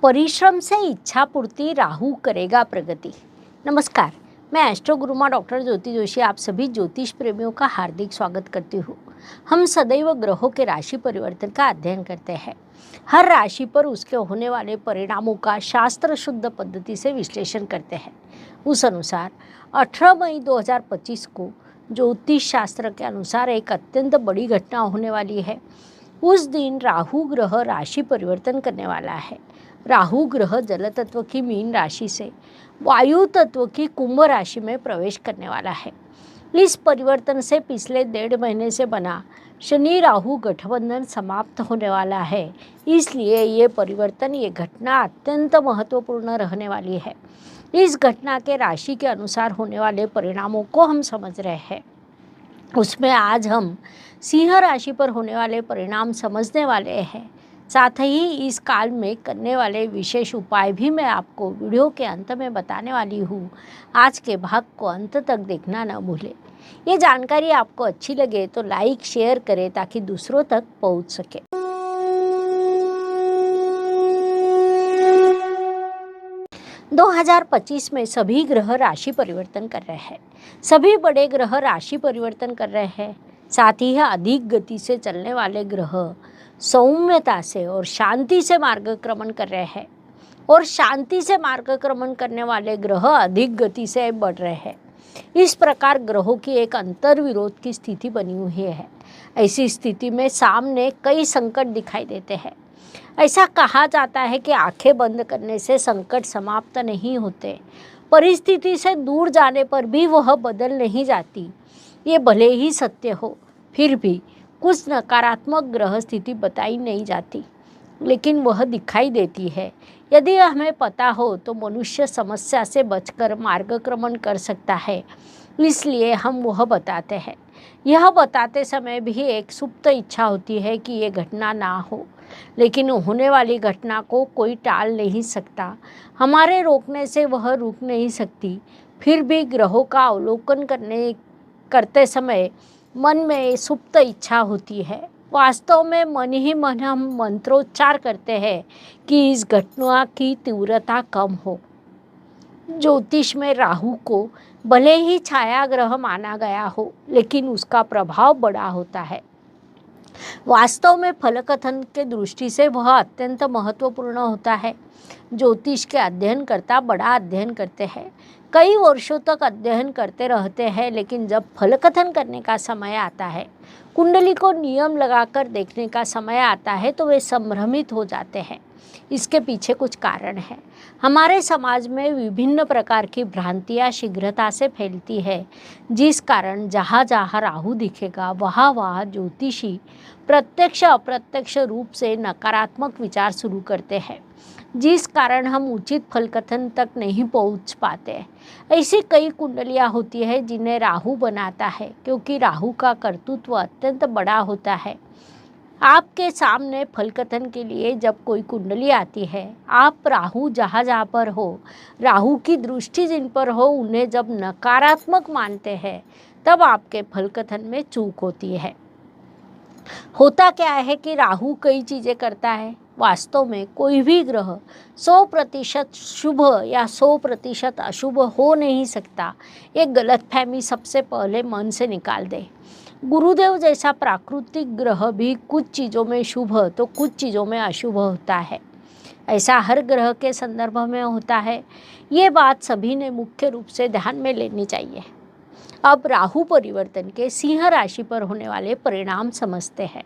परिश्रम से इच्छा पूर्ति, राहु करेगा प्रगति। नमस्कार, मैं एस्ट्रो गुरुमा डॉक्टर ज्योति जोशी आप सभी ज्योतिष प्रेमियों का हार्दिक स्वागत करती हूँ। हम सदैव ग्रहों के राशि परिवर्तन का अध्ययन करते हैं। हर राशि पर उसके होने वाले परिणामों का शास्त्र शुद्ध पद्धति से विश्लेषण करते हैं। उस अनुसार 18 मई 2025 को ज्योतिष शास्त्र के अनुसार एक अत्यंत बड़ी घटना होने वाली है। उस दिन राहु ग्रह राशि परिवर्तन करने वाला है। राहु ग्रह जल तत्व की मीन राशि से वायु तत्व की कुंभ राशि में प्रवेश करने वाला है। इस परिवर्तन से पिछले 1.5 महीने से बना शनि राहु गठबंधन समाप्त होने वाला है। इसलिए ये परिवर्तन, ये घटना अत्यंत महत्वपूर्ण रहने वाली है। इस घटना के राशि के अनुसार होने वाले परिणामों को हम समझ रहे हैं। उसमें आज हम सिंह राशि पर होने वाले परिणाम समझने वाले हैं। साथ ही इस काल में करने वाले विशेष उपाय भी मैं आपको वीडियो के अंत में बताने वाली हूँ। आज के भाग को अंत तक देखना न भूलें। ये जानकारी आपको अच्छी लगे तो लाइक शेयर करें ताकि दूसरों तक पहुँच सके। दो 2025 में सभी ग्रह राशि परिवर्तन कर रहे हैं। सभी बड़े ग्रह राशि परिवर्तन कर रहे हैं। साथ ही अधिक गति से चलने वाले ग्रह सौम्यता से और शांति से मार्गक्रमण कर रहे हैं, और शांति से मार्गक्रमण करने वाले ग्रह अधिक गति से बढ़ रहे हैं। इस प्रकार ग्रहों की एक अंतर्विरोध की स्थिति बनी हुई है। ऐसी स्थिति में सामने कई संकट दिखाई देते हैं। ऐसा कहा जाता है कि आंखें बंद करने से संकट समाप्त नहीं होते, परिस्थिति से दूर जाने पर भी वह बदल नहीं जाती। ये भले ही सत्य हो, फिर भी कुछ नकारात्मक ग्रह स्थिति बताई नहीं जाती, लेकिन वह दिखाई देती है। यदि हमें पता हो तो मनुष्य समस्या से बचकर मार्गक्रमण कर सकता है, इसलिए हम वह बताते हैं। यह बताते समय भी एक सुप्त इच्छा होती है कि ये घटना ना हो, लेकिन होने वाली घटना को कोई टाल नहीं सकता। हमारे रोकने से वह रुक नहीं सकती। फिर भी ग्रहों का अवलोकन करते समय मन में सुप्त इच्छा होती है। वास्तव में मन ही मन हम मंत्रोच्चार करते हैं कि इस घटना की तीव्रता कम हो। ज्योतिष में राहु को भले ही छाया ग्रह माना गया हो, लेकिन उसका प्रभाव बड़ा होता है। वास्तव में फलकथन के दृष्टि से वह अत्यंत महत्वपूर्ण होता है। ज्योतिष के अध्ययनकर्ता बड़ा अध्ययन करते हैं, कई वर्षों तक अध्ययन करते रहते हैं, लेकिन जब फलकथन करने का समय आता है, कुंडली को नियम लगाकर देखने का समय आता है, तो वे संभ्रमित हो जाते हैं। इसके पीछे कुछ कारण है। हमारे समाज में विभिन्न प्रकार की भ्रांतियाँ शीघ्रता से फैलती है, जिस कारण जहाँ जहाँ राहु दिखेगा वहाँ वहाँ ज्योतिषी प्रत्यक्ष अप्रत्यक्ष रूप से नकारात्मक विचार शुरू करते हैं, जिस कारण हम उचित फलकथन तक नहीं पहुंच पाते। ऐसी कई कुंडलियां होती है जिन्हें राहु बनाता है, क्योंकि राहु का कर्तृत्व अत्यंत बड़ा होता है। आपके सामने फलकथन के लिए जब कोई कुंडली आती है, आप राहु जहाँ जहाँ पर हो, राहु की दृष्टि जिन पर हो, उन्हें जब नकारात्मक मानते हैं, तब आपके फलकथन में चूक होती है। होता क्या है कि राहु कई चीज़ें करता है। वास्तव में कोई भी ग्रह 100% शुभ या 100% अशुभ हो नहीं सकता। ये गलतफहमी सबसे पहले मन से निकाल दे। गुरुदेव जैसा प्राकृतिक ग्रह भी कुछ चीज़ों में शुभ तो कुछ चीज़ों में अशुभ होता है। ऐसा हर ग्रह के संदर्भ में होता है। ये बात सभी ने मुख्य रूप से ध्यान में लेनी चाहिए। अब राहु परिवर्तन के सिंह राशि पर होने वाले परिणाम समझते हैं।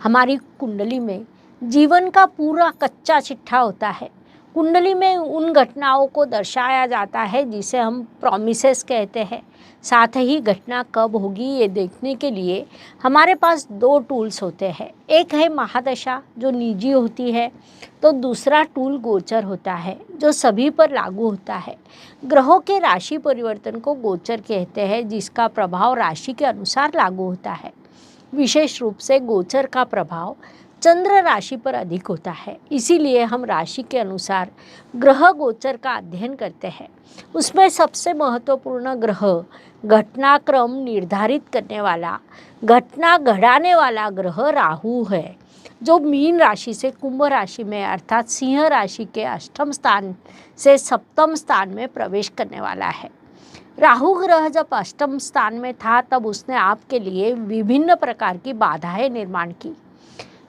हमारी कुंडली में जीवन का पूरा कच्चा चिट्ठा होता है। कुंडली में उन घटनाओं को दर्शाया जाता है जिसे हम प्रॉमिसेस कहते हैं। साथ ही घटना कब होगी ये देखने के लिए हमारे पास 2 टूल्स होते हैं। एक है महादशा जो निजी होती है, तो दूसरा टूल गोचर होता है जो सभी पर लागू होता है। ग्रहों के राशि परिवर्तन को गोचर कहते हैं, जिसका प्रभाव राशि के अनुसार लागू होता है। विशेष रूप से गोचर का प्रभाव चंद्र राशि पर अधिक होता है, इसीलिए हम राशि के अनुसार ग्रह गोचर का अध्ययन करते हैं। उसमें सबसे महत्वपूर्ण ग्रह घटनाक्रम निर्धारित करने वाला, घटना घड़ाने वाला ग्रह राहु है। जो मीन राशि से कुंभ राशि में अर्थात सिंह राशि के अष्टम स्थान से सप्तम स्थान में प्रवेश करने वाला है। राहु ग्रह जब अष्टम स्थान में था तब उसने आपके लिए विभिन्न प्रकार की बाधाएं निर्माण की,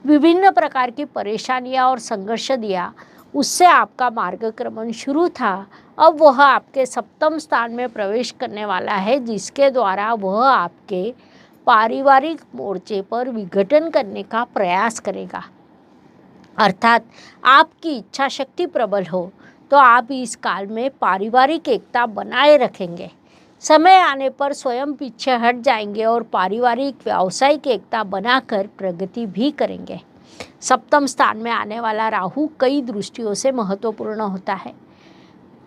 विभिन्न प्रकार की परेशानियां और संघर्ष दिया। उससे आपका मार्गक्रमण शुरू था। अब वह आपके सप्तम स्थान में प्रवेश करने वाला है, जिसके द्वारा वह आपके पारिवारिक मोर्चे पर विघटन करने का प्रयास करेगा। अर्थात आपकी इच्छा शक्ति प्रबल हो तो आप इस काल में पारिवारिक एकता बनाए रखेंगे। समय आने पर स्वयं पीछे हट जाएंगे और पारिवारिक व्यावसायिक एकता बनाकर प्रगति भी करेंगे। सप्तम स्थान में आने वाला राहु कई दृष्टियों से महत्वपूर्ण होता है।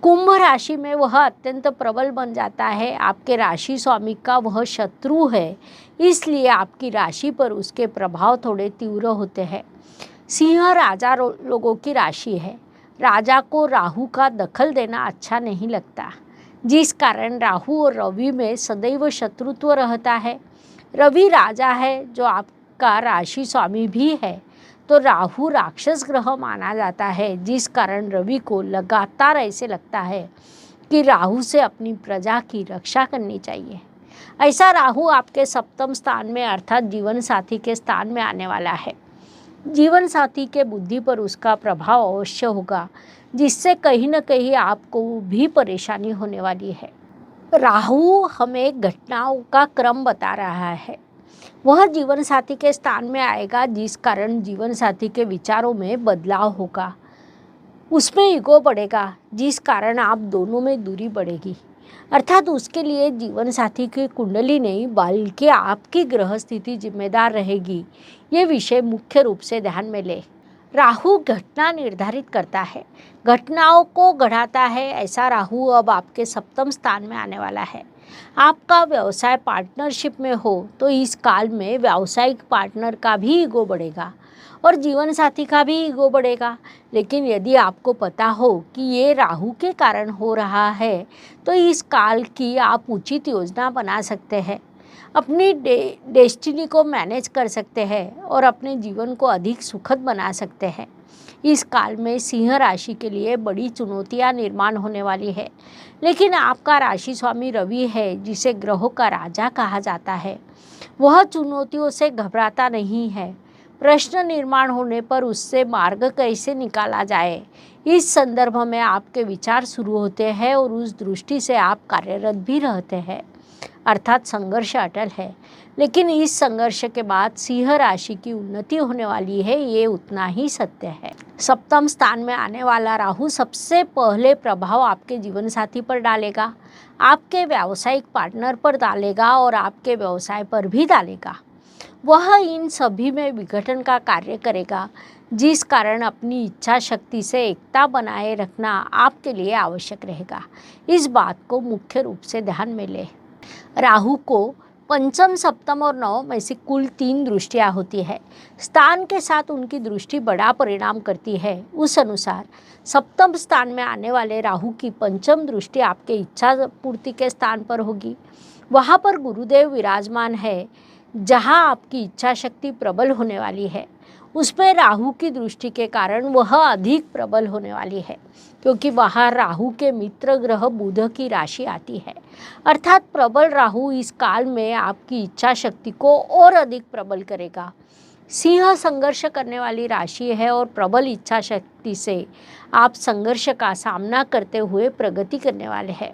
कुंभ राशि में वह अत्यंत प्रबल बन जाता है। आपके राशि स्वामी का वह शत्रु है, इसलिए आपकी राशि पर उसके प्रभाव थोड़े तीव्र होते हैं। सिंह राजा लोगों की राशि है। राजा को राहु का दखल देना अच्छा नहीं लगता, जिस कारण राहु और रवि में सदैव शत्रुत्व रहता है। रवि राजा है जो आपका राशि स्वामी भी है, तो राहु राक्षस ग्रह माना जाता है, जिस कारण रवि को लगातार ऐसे लगता है कि राहु से अपनी प्रजा की रक्षा करनी चाहिए। ऐसा राहु आपके सप्तम स्थान में अर्थात जीवन साथी के स्थान में आने वाला है। जीवन साथी के बुद्धि पर उसका प्रभाव अवश्य होगा, जिससे कहीं न कहीं आपको भी परेशानी होने वाली है। राहु हमें घटनाओं का क्रम बता रहा है। वह जीवन साथी के स्थान में आएगा, जिस कारण जीवन साथी के विचारों में बदलाव होगा। उसमें ईगो बढ़ेगा, जिस कारण आप दोनों में दूरी बढ़ेगी। अर्थात उसके लिए जीवन साथी की कुंडली नहीं बल्कि आपकी ग्रह स्थिति जिम्मेदार रहेगी। ये विषय मुख्य रूप से ध्यान में ले। राहु घटना निर्धारित करता है, घटनाओं को गढ़ाता है। ऐसा राहु अब आपके सप्तम स्थान में आने वाला है। आपका व्यवसाय पार्टनरशिप में हो तो इस काल में व्यावसायिक पार्टनर का भी ईगो बढ़ेगा और जीवन साथी का भी ईगो बढ़ेगा। लेकिन यदि आपको पता हो कि ये राहु के कारण हो रहा है तो इस काल की आप उचित योजना बना सकते हैं, अपनी डेस्टिनी को मैनेज कर सकते हैं और अपने जीवन को अधिक सुखद बना सकते हैं। इस काल में सिंह राशि के लिए बड़ी चुनौतियां निर्माण होने वाली है, लेकिन आपका राशि स्वामी रवि है, जिसे ग्रहों का राजा कहा जाता है। वह चुनौतियों से घबराता नहीं है। प्रश्न निर्माण होने पर उससे मार्ग कैसे निकाला जाए, इस संदर्भ में आपके विचार शुरू होते हैं और उस दृष्टि से आप कार्यरत भी रहते हैं। अर्थात संघर्ष अटल है, लेकिन इस संघर्ष के बाद सिंह राशि की उन्नति होने वाली है, ये उतना ही सत्य है। सप्तम स्थान में आने वाला राहु सबसे पहले प्रभाव आपके जीवन साथी पर डालेगा, आपके व्यावसायिक पार्टनर पर डालेगा और आपके व्यवसाय पर भी डालेगा। वह इन सभी में विघटन का कार्य करेगा, जिस कारण अपनी इच्छा शक्ति से एकता बनाए रखना आपके लिए आवश्यक रहेगा। इस बात को मुख्य रूप से ध्यान में ले। राहु को पंचम, सप्तम और नवम ऐसी कुल 3 दृष्टियाँ होती है। स्थान के साथ उनकी दृष्टि बड़ा परिणाम करती है। उस अनुसार सप्तम स्थान में आने वाले राहु की पंचम दृष्टि आपके इच्छा पूर्ति के स्थान पर होगी। वहाँ पर गुरुदेव विराजमान है, जहाँ आपकी इच्छा शक्ति प्रबल होने वाली है। उसमें राहु की दृष्टि के कारण वह अधिक प्रबल होने वाली है, क्योंकि वहाँ राहु के मित्र ग्रह बुध की राशि आती है। अर्थात प्रबल राहु इस काल में आपकी इच्छा शक्ति को और अधिक प्रबल करेगा। सिंह संघर्ष करने वाली राशि है और प्रबल इच्छा शक्ति से आप संघर्ष का सामना करते हुए प्रगति करने वाले हैं।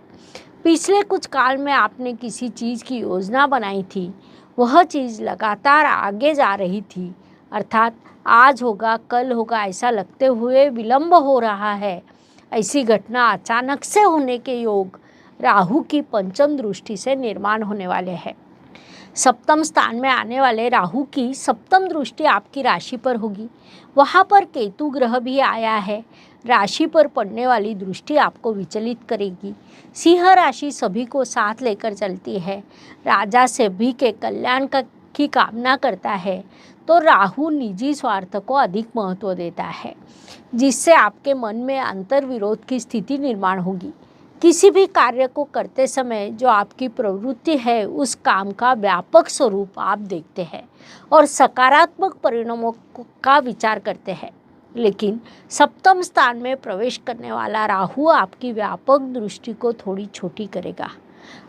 पिछले कुछ काल में आपने किसी चीज़ की योजना बनाई थी, वह चीज़ लगातार आगे जा रही थी, अर्थात आज होगा कल होगा ऐसा लगते हुए विलंब हो रहा है। ऐसी घटना अचानक से होने के योग राहु की पंचम दृष्टि से निर्माण होने वाले हैं। सप्तम स्थान में आने वाले राहु की सप्तम दृष्टि आपकी राशि पर होगी। वहाँ पर केतु ग्रह भी आया है। राशि पर पड़ने वाली दृष्टि आपको विचलित करेगी। सिंह राशि सभी को साथ लेकर चलती है, राजा सभी के कल्याण की कामना करता है, तो राहु निजी स्वार्थ को अधिक महत्व देता है, जिससे आपके मन में अंतर्विरोध की स्थिति निर्माण होगी। किसी भी कार्य को करते समय जो आपकी प्रवृत्ति है उस काम का व्यापक स्वरूप आप देखते हैं और सकारात्मक परिणामों का विचार करते हैं। लेकिन सप्तम स्थान में प्रवेश करने वाला राहु आपकी व्यापक दृष्टि को थोड़ी छोटी करेगा,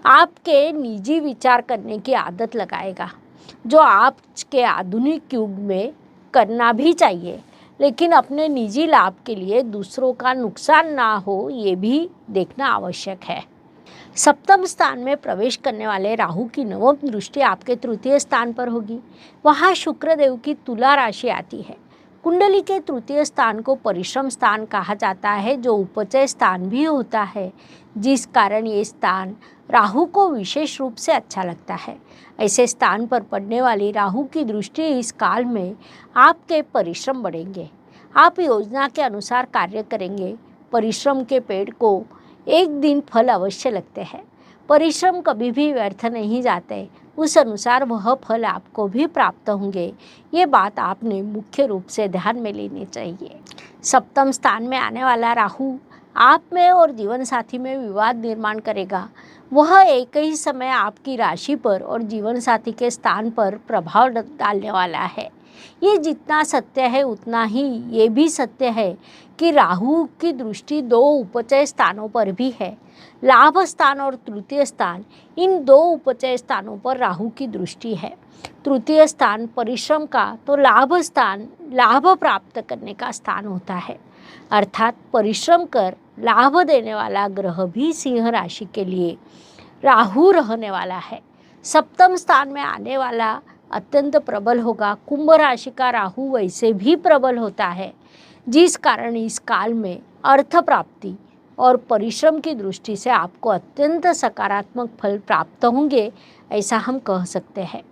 आपके निजी विचार करने की आदत लगाएगा, जो आज के आधुनिक युग में करना भी चाहिए, लेकिन अपने निजी लाभ के लिए दूसरों का नुकसान ना हो ये भी देखना आवश्यक है। सप्तम स्थान में प्रवेश करने वाले राहु की नवम दृष्टि आपके तृतीय स्थान पर होगी। वहाँ शुक्रदेव की तुला राशि आती है। कुंडली के तृतीय स्थान को परिश्रम स्थान कहा जाता है, जो उपचय स्थान भी होता है, जिस कारण ये स्थान राहु को विशेष रूप से अच्छा लगता है। ऐसे स्थान पर पड़ने वाली राहु की दृष्टि इस काल में आपके परिश्रम बढ़ेंगे। आप योजना के अनुसार कार्य करेंगे। परिश्रम के पेड़ को एक दिन फल अवश्य लगते हैं। परिश्रम कभी भी व्यर्थ नहीं जाते, उस अनुसार वह फल आपको भी प्राप्त होंगे। ये बात आपने मुख्य रूप से ध्यान में लेनी चाहिए। सप्तम स्थान में आने वाला राहु आप में और जीवन साथी में विवाद निर्माण करेगा। वह एक ही समय आपकी राशि पर और जीवन साथी के स्थान पर प्रभाव डालने वाला है। ये जितना सत्य है उतना ही ये भी सत्य है कि राहु की दृष्टि दो उपचय स्थानों पर भी है। लाभ स्थान और तृतीय स्थान, इन दो उपचय स्थानों पर राहु की दृष्टि है। तृतीय स्थान परिश्रम का, तो लाभ स्थान लाभ प्राप्त करने का स्थान होता है। अर्थात परिश्रम कर लाभ देने वाला ग्रह भी सिंह राशि के लिए राहु रहने वाला है। सप्तम स्थान में आने वाला अत्यंत प्रबल होगा। कुंभ राशि का राहु वैसे भी प्रबल होता है, जिस कारण इस काल में अर्थ प्राप्ति और परिश्रम की दृष्टि से आपको अत्यंत सकारात्मक फल प्राप्त होंगे, ऐसा हम कह सकते हैं।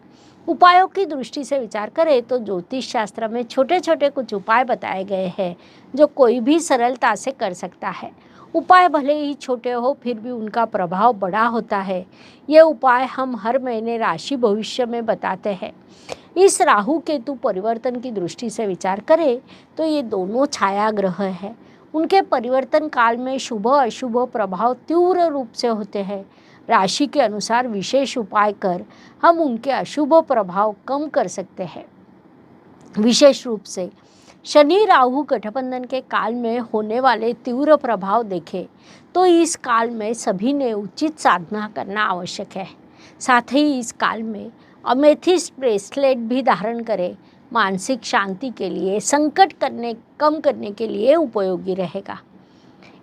उपायों की दृष्टि से विचार करें तो ज्योतिष शास्त्र में छोटे छोटे कुछ उपाय बताए गए हैं, जो कोई भी सरलता से कर सकता है। उपाय भले ही छोटे हो, फिर भी उनका प्रभाव बड़ा होता है। ये उपाय हम हर महीने राशि भविष्य में बताते हैं। इस राहु केतु परिवर्तन की दृष्टि से विचार करें तो ये दोनों छाया ग्रह हैं। उनके परिवर्तन काल में शुभ अशुभ प्रभाव तीव्र रूप से होते हैं। राशि के अनुसार विशेष उपाय कर हम उनके अशुभ प्रभाव कम कर सकते हैं। विशेष रूप से शनि राहु गठबंधन के काल में होने वाले तीव्र प्रभाव देखें तो इस काल में सभी ने उचित साधना करना आवश्यक है। साथ ही इस काल में अमेथिस्ट ब्रेसलेट भी धारण करें। मानसिक शांति के लिए, संकट कम करने के लिए उपयोगी रहेगा।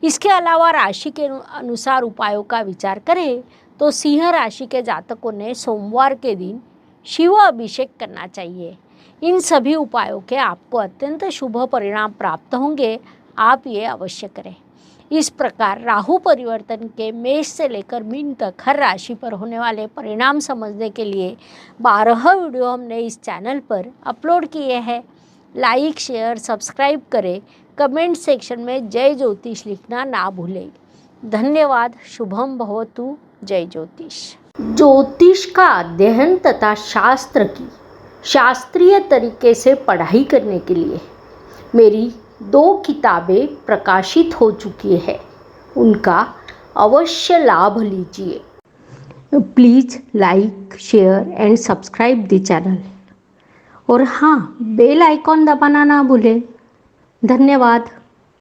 इसके अलावा राशि के अनुसार उपायों का विचार करें तो सिंह राशि के जातकों ने सोमवार के दिन शिव अभिषेक करना चाहिए। इन सभी उपायों के आपको अत्यंत शुभ परिणाम प्राप्त होंगे, आप ये अवश्य करें। इस प्रकार राहु परिवर्तन के मेष से लेकर मीन तक हर राशि पर होने वाले परिणाम समझने के लिए 12 वीडियो हमने इस चैनल पर अपलोड किए हैं। लाइक, शेयर, सब्सक्राइब करें। कमेंट सेक्शन में जय ज्योतिष लिखना ना भूलें। धन्यवाद। शुभम भवतु। जय ज्योतिष। ज्योतिष का अध्ययन तथा शास्त्र की शास्त्रीय तरीके से पढ़ाई करने के लिए मेरी 2 किताबें प्रकाशित हो चुकी है, उनका अवश्य लाभ लीजिए। Please like, share and subscribe the channel. और हाँ, बेल आइकॉन दबाना ना भूलें। धन्यवाद।